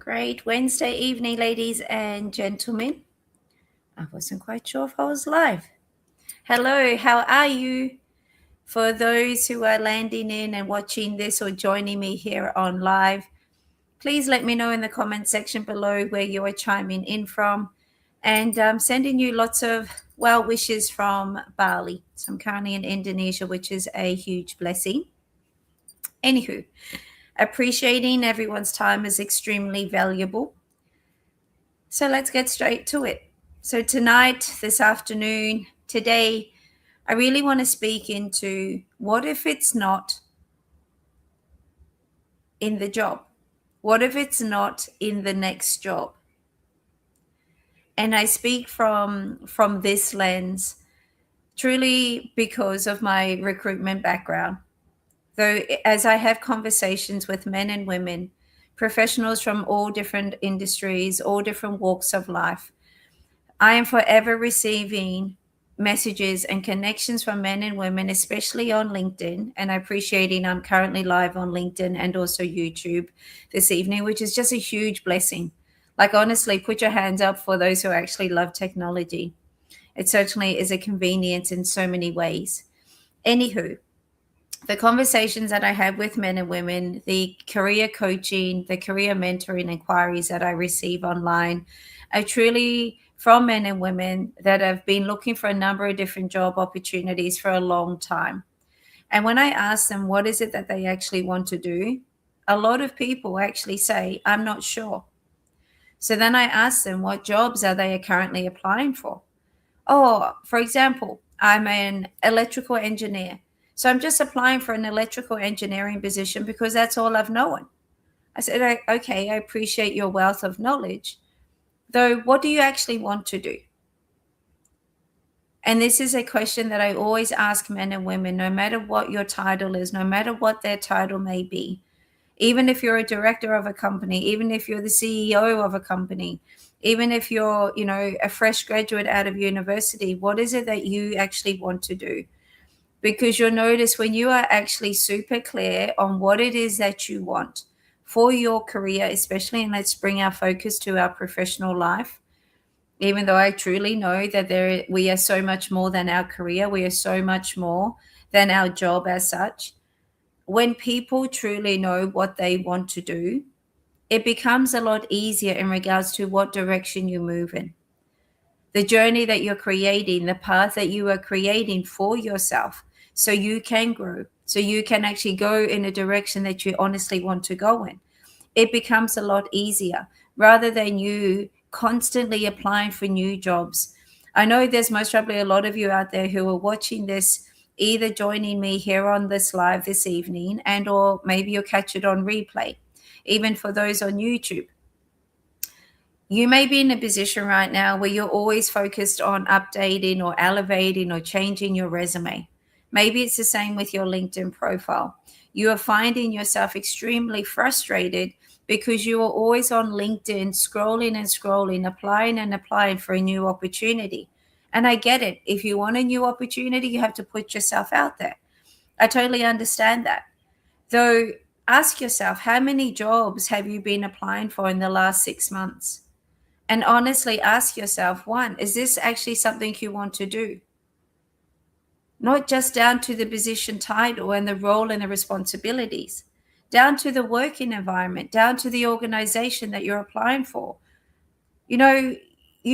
Great Wednesday evening, ladies and gentlemen. I wasn't quite sure if I was live. Hello, how are you? For those who are landing in and watching this or joining me here on live, please let me know in the comment section below where you are chiming in from. And I'm sending you lots of well wishes from Bali. So I'm currently in Indonesia, which is a huge blessing. Anywho, appreciating everyone's time is extremely valuable. So let's get straight to it. So tonight, this afternoon, today, I really want to speak into what if it's not in the job? What if it's not in the next job? And I speak from this lens truly because of my recruitment background. Though as I have conversations with men and women, professionals from all different industries, all different walks of life, I am forever receiving messages and connections from men and women, especially on LinkedIn. And I appreciating I'm currently live on LinkedIn and also YouTube this evening, which is just a huge blessing. Like, honestly, put your hands up for those who actually love technology. It certainly is a convenience in so many ways. Anywho, the conversations that I have with men and women, the career coaching, the career mentoring inquiries that I receive online are truly from men and women that have been looking for a number of different job opportunities for a long time. And when I ask them what is it that they actually want to do, a lot of people actually say, I'm not sure. So then I ask them what jobs are they currently applying for? Oh, for example, I'm an electrical engineer. So I'm just applying for an electrical engineering position because that's all I've known. I said, okay, I appreciate your wealth of knowledge. Though, what do you actually want to do? And this is a question that I always ask men and women, no matter what your title is, no matter what their title may be. Even if you're a director of a company, even if you're the CEO of a company, even if you're, a fresh graduate out of university, what is it that you actually want to do? Because you'll notice when you are actually super clear on what it is that you want for your career, especially, and let's bring our focus to our professional life, even though I truly know that we are so much more than our career, we are so much more than our job as such. When people truly know what they want to do, it becomes a lot easier in regards to what direction you move in. The journey that you're creating, the path that you are creating for yourself, so you can grow, so you can actually go in a direction that you honestly want to go in. It becomes a lot easier rather than you constantly applying for new jobs. I know there's most probably a lot of you out there who are watching this, either joining me here on this live this evening, and or maybe you'll catch it on replay, even for those on YouTube. You may be in a position right now where you're always focused on updating or elevating or changing your resume. Maybe it's the same with your LinkedIn profile. You are finding yourself extremely frustrated because you are always on LinkedIn scrolling and scrolling, applying and applying for a new opportunity. And I get it. If you want a new opportunity, you have to put yourself out there. I totally understand that. Though, ask yourself, how many jobs have you been applying for in the last 6 months? And honestly ask yourself, one, is this actually something you want to do? Not just down to the position title and the role and the responsibilities, down to the working environment, down to the organization that you're applying for. You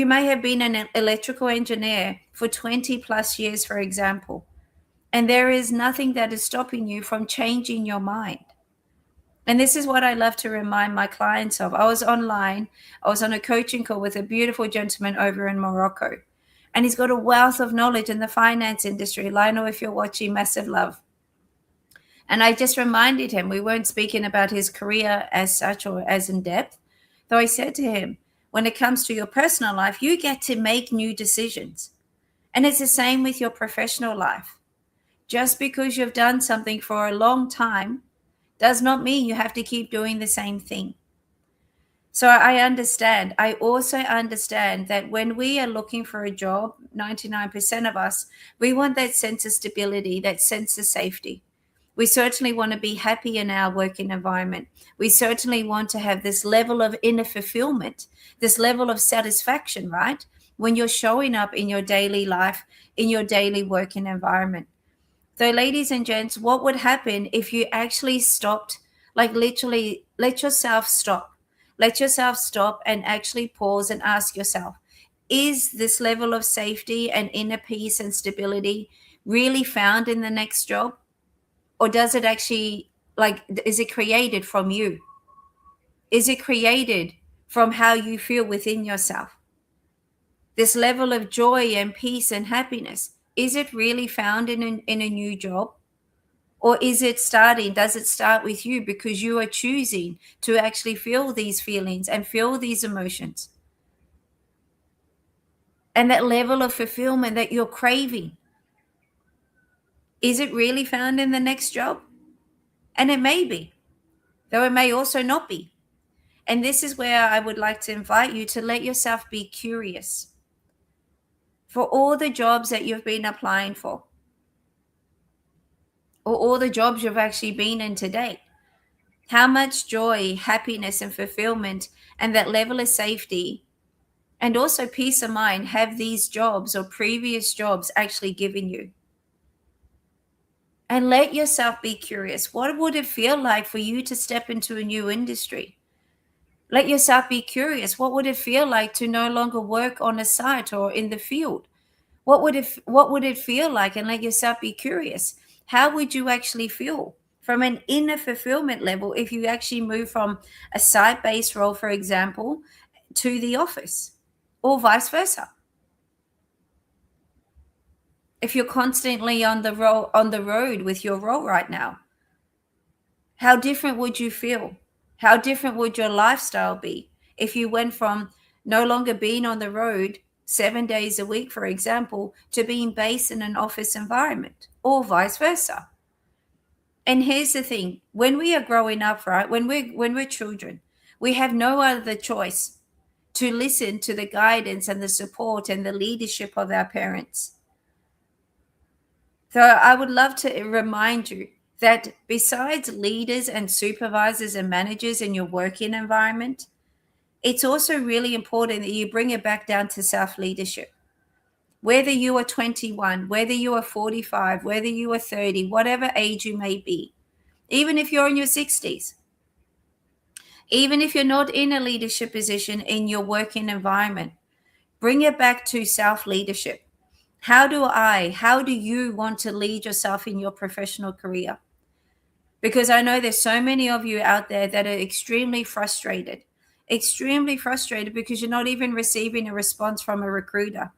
may have been an electrical engineer for 20 plus years, for example, and there is nothing that is stopping you from changing your mind. And this is what I love to remind my clients of. I was on a coaching call with a beautiful gentleman over in Morocco, and he's got a wealth of knowledge in the finance industry. Lionel, if you're watching, massive love. And I just reminded him, we weren't speaking about his career as such or as in depth, though I said to him, when it comes to your personal life, you get to make new decisions. And it's the same with your professional life. Just because you've done something for a long time does not mean you have to keep doing the same thing. So I understand. I also understand that when we are looking for a job, 99% of us, we want that sense of stability, that sense of safety. We certainly want to be happy in our working environment. We certainly want to have this level of inner fulfillment, this level of satisfaction, right? When you're showing up in your daily life, in your daily working environment. So, ladies and gents, what would happen if you actually stopped, like literally let yourself stop? Let yourself stop and actually pause and ask yourself, is this level of safety and inner peace and stability really found in the next job? Or does it actually, like, is it created from you? Is it created from how you feel within yourself? This level of joy and peace and happiness, is it really found in a new job? Or does it start with you because you are choosing to actually feel these feelings and feel these emotions? And that level of fulfillment that you're craving, is it really found in the next job? And it may be, though it may also not be. And this is where I would like to invite you to let yourself be curious for all the jobs that you've been applying for, or all the jobs you've actually been in to date. How much joy, happiness, and fulfillment, and that level of safety and also peace of mind have these jobs or previous jobs actually given you? And let yourself be curious. What would it feel like for you to step into a new industry? Let yourself be curious. What would it feel like to no longer work on a site or in the field? What would it feel like? And let yourself be curious. How would you actually feel from an inner fulfillment level if you actually move from a site-based role, for example, to the office, or vice versa? If you're constantly on the road with your role right now, how different would you feel? How different would your lifestyle be if you went from no longer being on the road 7 days a week, for example, to being based in an office environment, or vice versa? And here's the thing: when we are growing up, right, when we're children, we have no other choice to listen to the guidance and the support and the leadership of our parents. So I would love to remind you that besides leaders and supervisors and managers in your working environment, it's also really important that you bring it back down to self leadership. Whether you are 21, whether you are 45, whether you are 30, whatever age you may be, even if you're in your 60s, even if you're not in a leadership position in your working environment, bring it back to self leadership. How do you want to lead yourself in your professional career? Because I know there's so many of you out there that are extremely frustrated because you're not even receiving a response from a recruiter.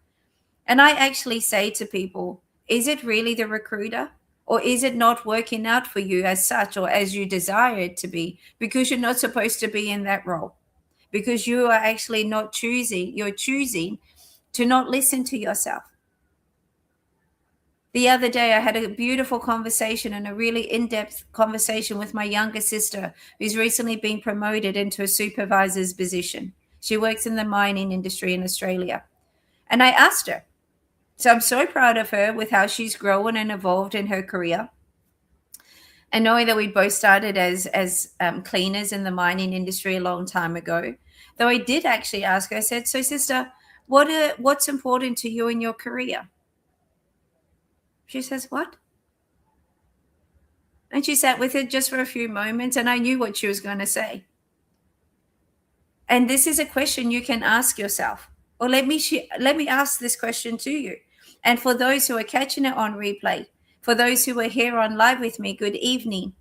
And I actually say to people, is it really the recruiter? Or is it not working out for you as such, or as you desire it to be, because you're not supposed to be in that role? Because you are actually not choosing, you're choosing to not listen to yourself. The other day, I had a beautiful conversation and a really in-depth conversation with my younger sister, who's recently been promoted into a supervisor's position. She works in the mining industry in Australia. And I asked her, so I'm so proud of her with how she's grown and evolved in her career. And knowing that we both started as cleaners in the mining industry a long time ago, though I did actually ask her, I said, so sister, what's important to you in your career? She says, what? And she sat with it just for a few moments, and I knew what she was going to say. And this is a question you can ask yourself. Or let me ask this question to you. And for those who are catching it on replay, for those who are here on live with me, good evening.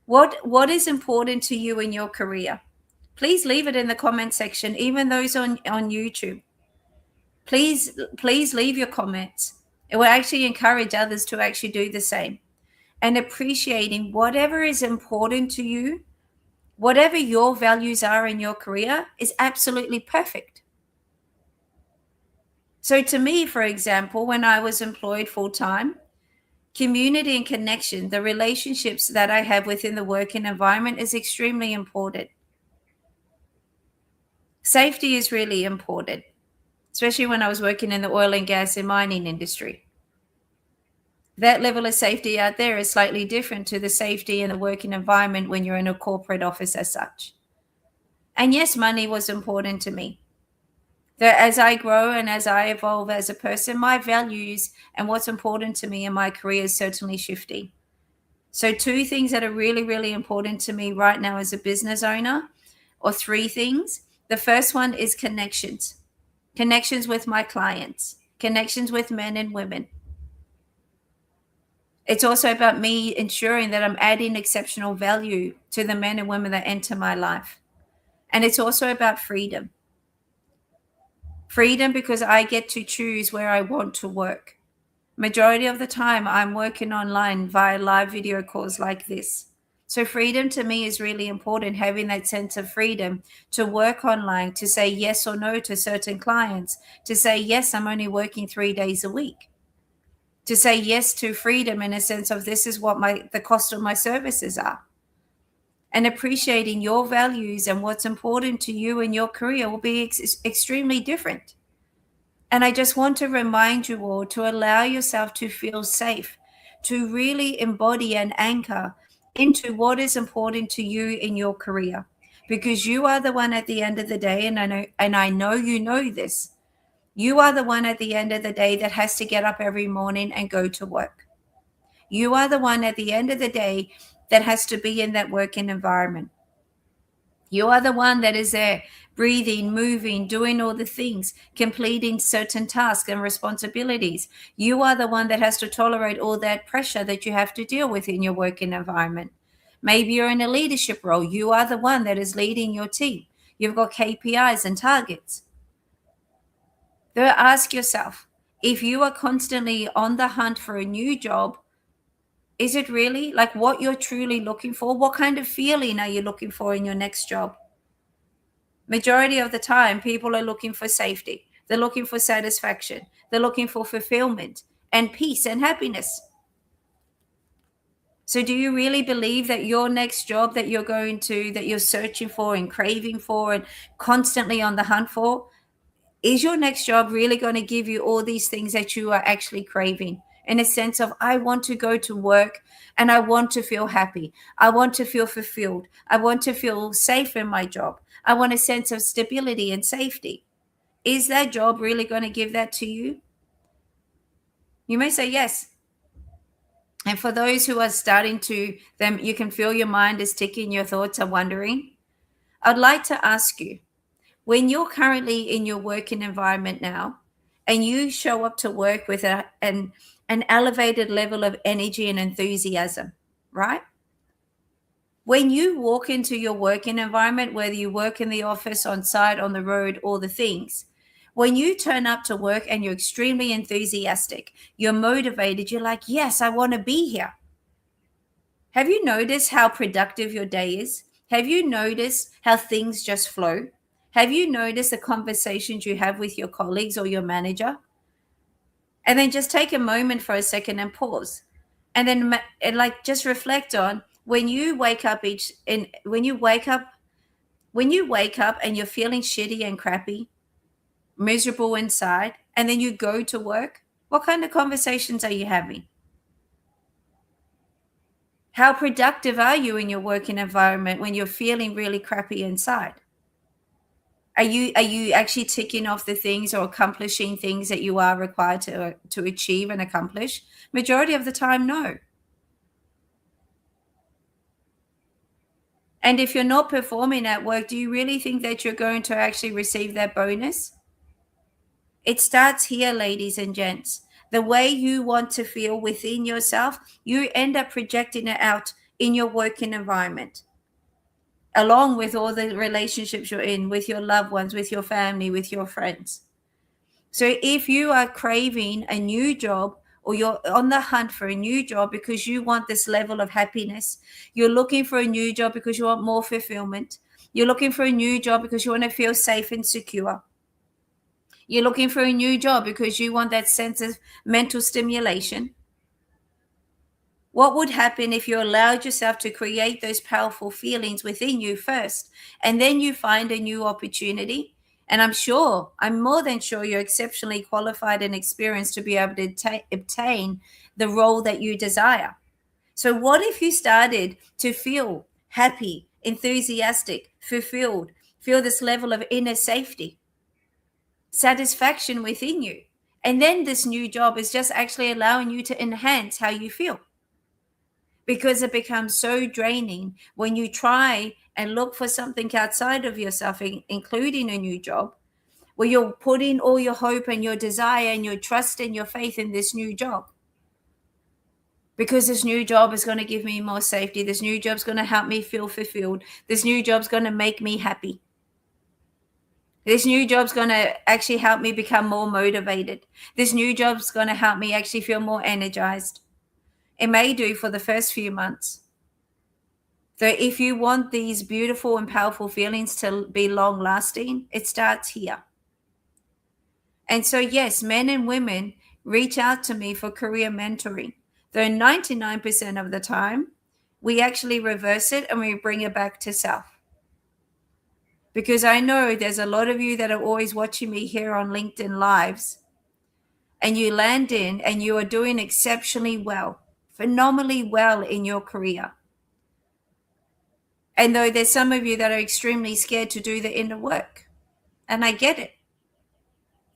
What is important to you in your career? Please leave it in the comment section, even those on YouTube. Please leave your comments. It will actually encourage others to actually do the same. And appreciating whatever is important to you, whatever your values are in your career, is absolutely perfect. So to me, for example, when I was employed full-time, community and connection, the relationships that I have within the working environment, is extremely important. Safety is really important, especially when I was working in the oil and gas and mining industry. That level of safety out there is slightly different to the safety in the working environment when you're in a corporate office as such. And yes, money was important to me. That as I grow and as I evolve as a person, my values and what's important to me in my career is certainly shifting. So, two things that are really, really important to me right now as a business owner, or three things. The first one is connections with my clients, connections with men and women. It's also about me ensuring that I'm adding exceptional value to the men and women that enter my life. And it's also about freedom. Freedom because I get to choose where I want to work. Majority of the time, I'm working online via live video calls like this. So freedom to me is really important, having that sense of freedom to work online, to say yes or no to certain clients, to say, yes, I'm only working 3 days a week, to say yes to freedom in a sense of this is what the cost of my services are. And appreciating your values and what's important to you in your career will be extremely different. And I just want to remind you all to allow yourself to feel safe, to really embody and anchor into what is important to you in your career. Because you are the one at the end of the day, and I know you know this. You are the one at the end of the day that has to get up every morning and go to work. You are the one at the end of the day that has to be in that working environment. You are the one that is there, breathing, moving, doing all the things, completing certain tasks and responsibilities. You are the one that has to tolerate all that pressure that you have to deal with in your working environment. Maybe you're in a leadership role. You are the one that is leading your team. You've got KPIs and targets. So ask yourself, if you are constantly on the hunt for a new job, is it really like what you're truly looking for? What kind of feeling are you looking for in your next job? Majority of the time, people are looking for safety. They're looking for satisfaction. They're looking for fulfillment and peace and happiness. So do you really believe that your next job that you're searching for and craving for and constantly on the hunt for, is your next job really going to give you all these things that you are actually craving? In a sense of, I want to go to work and I want to feel happy. I want to feel fulfilled. I want to feel safe in my job. I want a sense of stability and safety. Is that job really going to give that to you? You may say yes. And for those who are starting to them, you can feel your mind is ticking, your thoughts are wandering. I'd like to ask you, when you're currently in your working environment now and you show up to work with an elevated level of energy and enthusiasm, right? When you walk into your working environment, whether you work in the office, on site, on the road, all the things, when you turn up to work and you're extremely enthusiastic, you're motivated, you're like, yes, I want to be here. Have you noticed how productive your day is? Have you noticed how things just flow? Have you noticed the conversations you have with your colleagues or your manager? And then just take a moment for a second and pause. And then like just reflect on when you wake up and you're feeling shitty and crappy, miserable inside, and then you go to work, what kind of conversations are you having? How productive are you in your working environment when you're feeling really crappy inside? Are you actually ticking off the things or accomplishing things that you are required to achieve and accomplish? Majority of the time, no. And if you're not performing at work, do you really think that you're going to actually receive that bonus? It starts here, ladies and gents. The way you want to feel within yourself, you end up projecting it out in your working environment, along with all the relationships you're in with your loved ones, with your family, with your friends. So if you are craving a new job or you're on the hunt for a new job because you want this level of happiness, you're looking for a new job because you want more fulfillment, you're looking for a new job because you want to feel safe and secure, you're looking for a new job because you want that sense of mental stimulation. What would happen if you allowed yourself to create those powerful feelings within you first, and then you find a new opportunity, And I'm more than sure you're exceptionally qualified and experienced to be able to obtain the role that you desire. So, what if you started to feel happy, enthusiastic, fulfilled, feel this level of inner safety, satisfaction within you? And then this new job is just actually allowing you to enhance how you feel, because it becomes so draining when you try and look for something outside of yourself, including a new job, where you're putting all your hope and your desire and your trust and your faith in this new job. Because this new job is going to give me more safety. This new job is going to help me feel fulfilled. This new job is going to make me happy. This new job is going to actually help me become more motivated. This new job is going to help me actually feel more energized. It may do for the first few months. So if you want these beautiful and powerful feelings to be long lasting, it starts here. And so, yes, men and women reach out to me for career mentoring. Though 99% of the time, we actually reverse it and we bring it back to self. Because I know there's a lot of you that are always watching me here on LinkedIn Lives, and you land in and you are doing exceptionally well, phenomenally well in your career. And though there's some of you that are extremely scared to do the inner work, and I get it.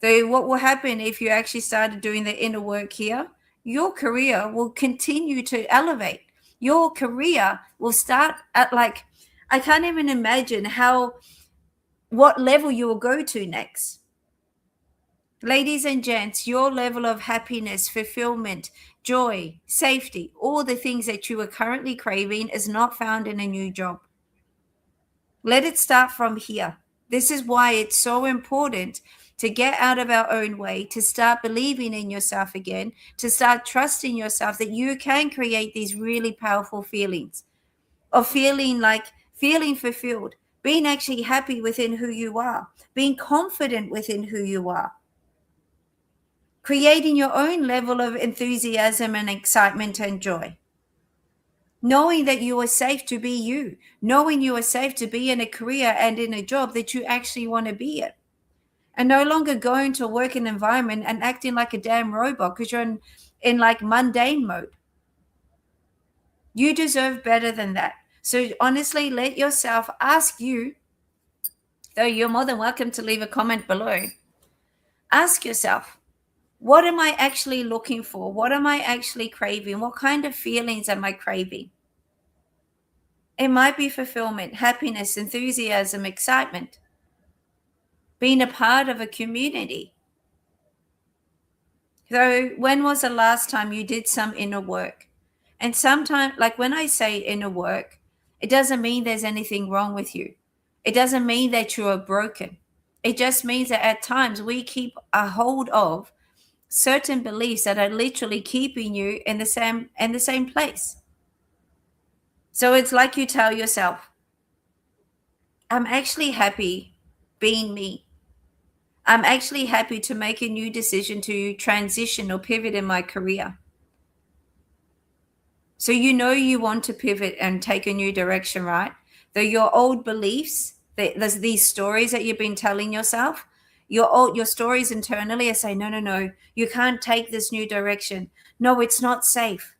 So what will happen if you actually started doing the inner work here? Your career will continue to elevate. Your career will start at, like, I can't even imagine what level you will go to next. Ladies and gents, your level of happiness, fulfillment, joy, safety, all the things that you are currently craving is not found in a new job. Let it start from here. This is why it's so important to get out of our own way, to start believing in yourself again, to start trusting yourself that you can create these really powerful feelings of feeling fulfilled, being actually happy within who you are, being confident within who you are, creating your own level of enthusiasm and excitement and joy. Knowing that you are safe to be you, knowing you are safe to be in a career and in a job that you actually want to be in, and no longer going to a working environment and acting like a damn robot because you're in like mundane mode. You deserve better than that. So honestly, let yourself ask you, though you're more than welcome to leave a comment below, ask yourself, what am I actually looking for? What am I actually craving? What kind of feelings am I craving? It might be fulfillment, happiness, enthusiasm, excitement, being a part of a community. So when was the last time you did some inner work? And sometimes, like when I say inner work, it doesn't mean there's anything wrong with you. It doesn't mean that you are broken. It just means that at times we keep a hold of certain beliefs that are literally keeping you in the same place. So it's like you tell yourself, I'm actually happy being me. I'm actually happy to make a new decision to transition or pivot in my career. So you know you want to pivot and take a new direction, right? Though your old beliefs, there's these stories that you've been telling yourself, your stories internally are saying, no, you can't take this new direction. No, it's not safe.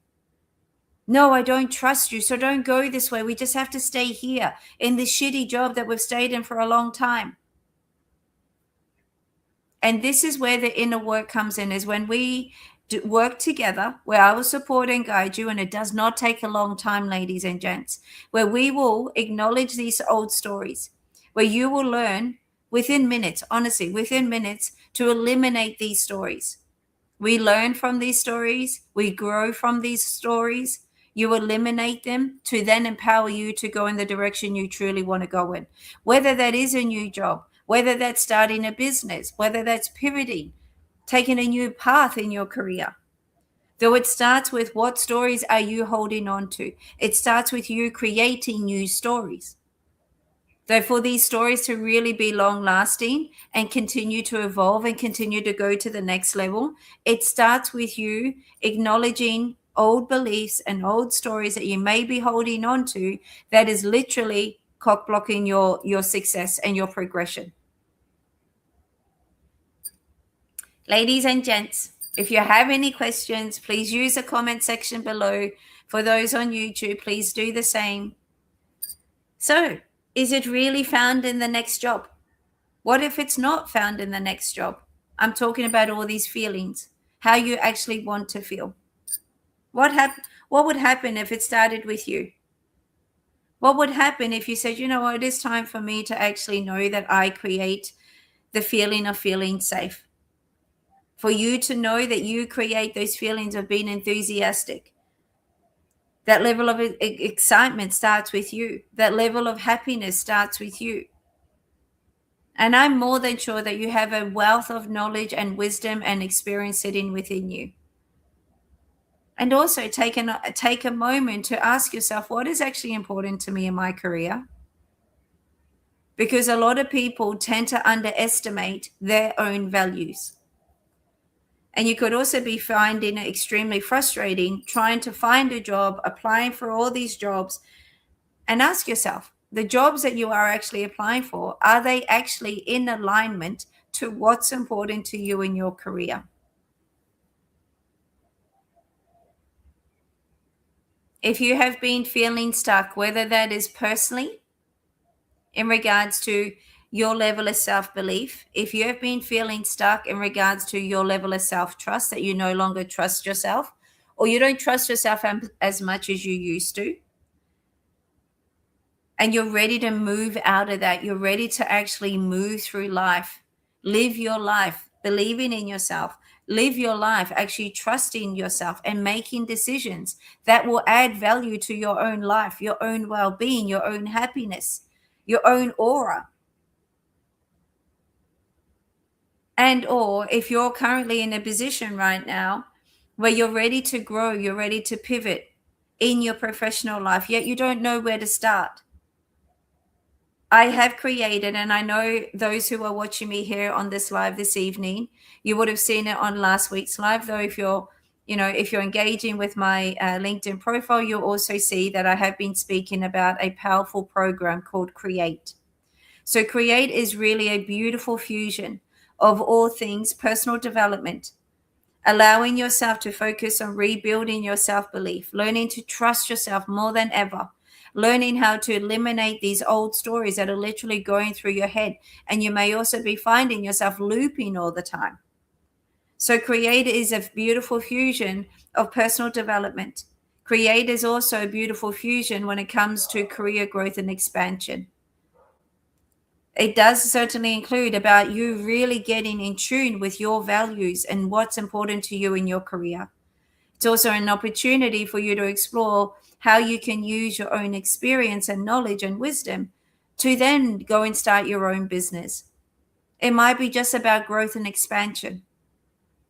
No, I don't trust you, so don't go this way. We just have to stay here in this shitty job that we've stayed in for a long time. And this is where the inner work comes in, is when we work together, where I will support and guide you. And it does not take a long time, ladies and gents, where we will acknowledge these old stories, where you will learn within minutes, honestly, within minutes, to eliminate these stories. We learn from these stories. We grow from these stories. You eliminate them to then empower you to go in the direction you truly want to go in, whether that is a new job, whether that's starting a business, whether that's pivoting, taking a new path in your career. Though it starts with, what stories are you holding on to? It starts with you creating new stories. So for these stories to really be long lasting and continue to evolve and continue to go to the next level, it starts with you acknowledging old beliefs and old stories that you may be holding on to that is literally cock blocking your success and your progression. Ladies and gents, if you have any questions, please use the comment section below. For those on YouTube, please do the same. So, is it really found in the next job? What if it's not found in the next job? I'm talking about all these feelings, how you actually want to feel. What would happen if it started with you? What would happen if you said, you know what, it is time for me to actually know that I create the feeling of feeling safe? For you to know that you create those feelings of being enthusiastic. That level of excitement starts with you. That level of happiness starts with you. And I'm more than sure that you have a wealth of knowledge and wisdom and experience sitting within you. And also take a moment to ask yourself, what is actually important to me in my career? Because a lot of people tend to underestimate their own values. And you could also be finding it extremely frustrating trying to find a job, applying for all these jobs, and ask yourself, the jobs that you are actually applying for, are they actually in alignment to what's important to you in your career? If you have been feeling stuck, whether that is personally in regards to your level of self-belief, if you have been feeling stuck in regards to your level of self-trust, that you no longer trust yourself, or you don't trust yourself as much as you used to, and you're ready to move out of that, you're ready to actually move through life, live your life, believing in yourself, live your life actually trusting yourself and making decisions that will add value to your own life, your own well-being, your own happiness, your own aura. And or if you're currently in a position right now where you're ready to grow, you're ready to pivot in your professional life, yet you don't know where to start. I have created, and I know those who are watching me here on this live this evening, you would have seen it on last week's live, though if you're engaging with my LinkedIn profile, you'll also see that I have been speaking about a powerful program called Create. So Create is really a beautiful fusion of all things personal development, allowing yourself to focus on rebuilding your self-belief, learning to trust yourself more than ever, learning how to eliminate these old stories that are literally going through your head. And you may also be finding yourself looping all the time. So Create is a beautiful fusion of personal development. Create is also a beautiful fusion when it comes to career growth and expansion. It does certainly include about you really getting in tune with your values and what's important to you in your career. It's also an opportunity for you to explore how you can use your own experience and knowledge and wisdom to then go and start your own business. It might be just about growth and expansion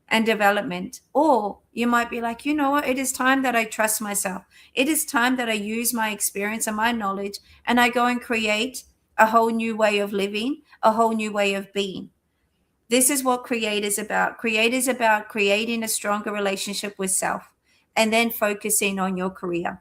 and development. Or you might be like, you know what, it is time that I trust myself. It is time that I use my experience and my knowledge and I go and create a whole new way of living, a whole new way of being. This is what Create is about. Create is about creating a stronger relationship with self and then focusing on your career.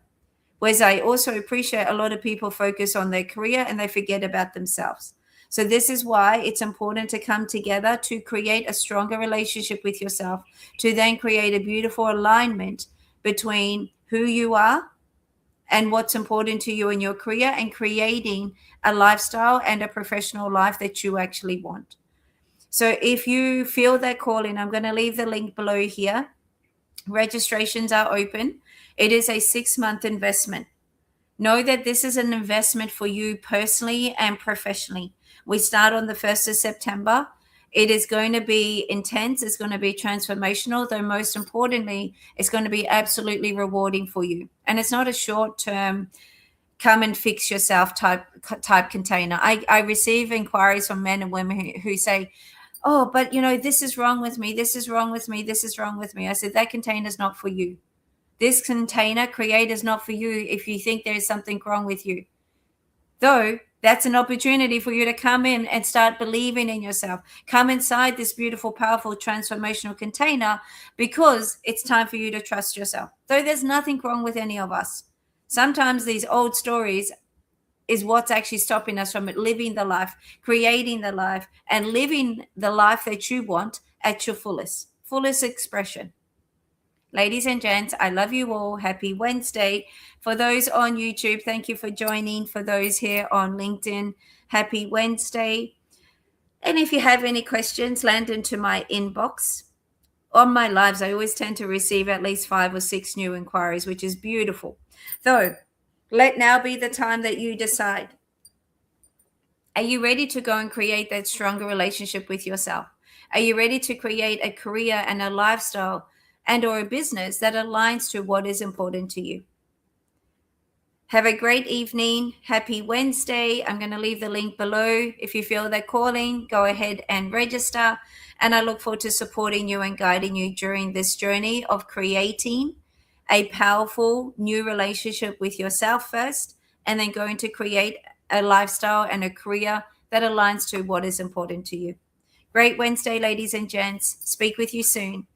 Whereas I also appreciate a lot of people focus on their career and they forget about themselves. So this is why it's important to come together to create a stronger relationship with yourself, to then create a beautiful alignment between who you are and what's important to you in your career and creating a lifestyle and a professional life that you actually want. So if you feel that calling, I'm going to leave the link below here. Registrations are open. It is a 6-month investment. Know that this is an investment for you personally and professionally. We start on the 1st of September. It is going to be intense. It's going to be transformational, though most importantly, it's going to be absolutely rewarding for you. And it's not a short-term come and fix yourself type container. I receive inquiries from men and women who say, oh, but this is wrong with me. This is wrong with me. This is wrong with me. I said, that container is not for you. This container, Create, is not for you if you think there is something wrong with you. Though that's an opportunity for you to come in and start believing in yourself. Come inside this beautiful, powerful, transformational container because it's time for you to trust yourself. Though there's nothing wrong with any of us. Sometimes these old stories is what's actually stopping us from living the life, creating the life, and living the life that you want at your fullest expression. Ladies and gents, I love you all. Happy Wednesday. For those on YouTube, thank you for joining. For those here on LinkedIn, happy Wednesday. And if you have any questions, land into my inbox. On my lives, I always tend to receive at least 5 or 6 new inquiries, which is beautiful. Though, let now be the time that you decide. Are you ready to go and create that stronger relationship with yourself? Are you ready to create a career and a lifestyle and or a business that aligns to what is important to you? Have a great evening. Happy Wednesday. I'm going to leave the link below. If you feel that calling, go ahead and register. And I look forward to supporting you and guiding you during this journey of creating a powerful new relationship with yourself first, and then going to create a lifestyle and a career that aligns to what is important to you. Great Wednesday, ladies and gents. Speak with you soon.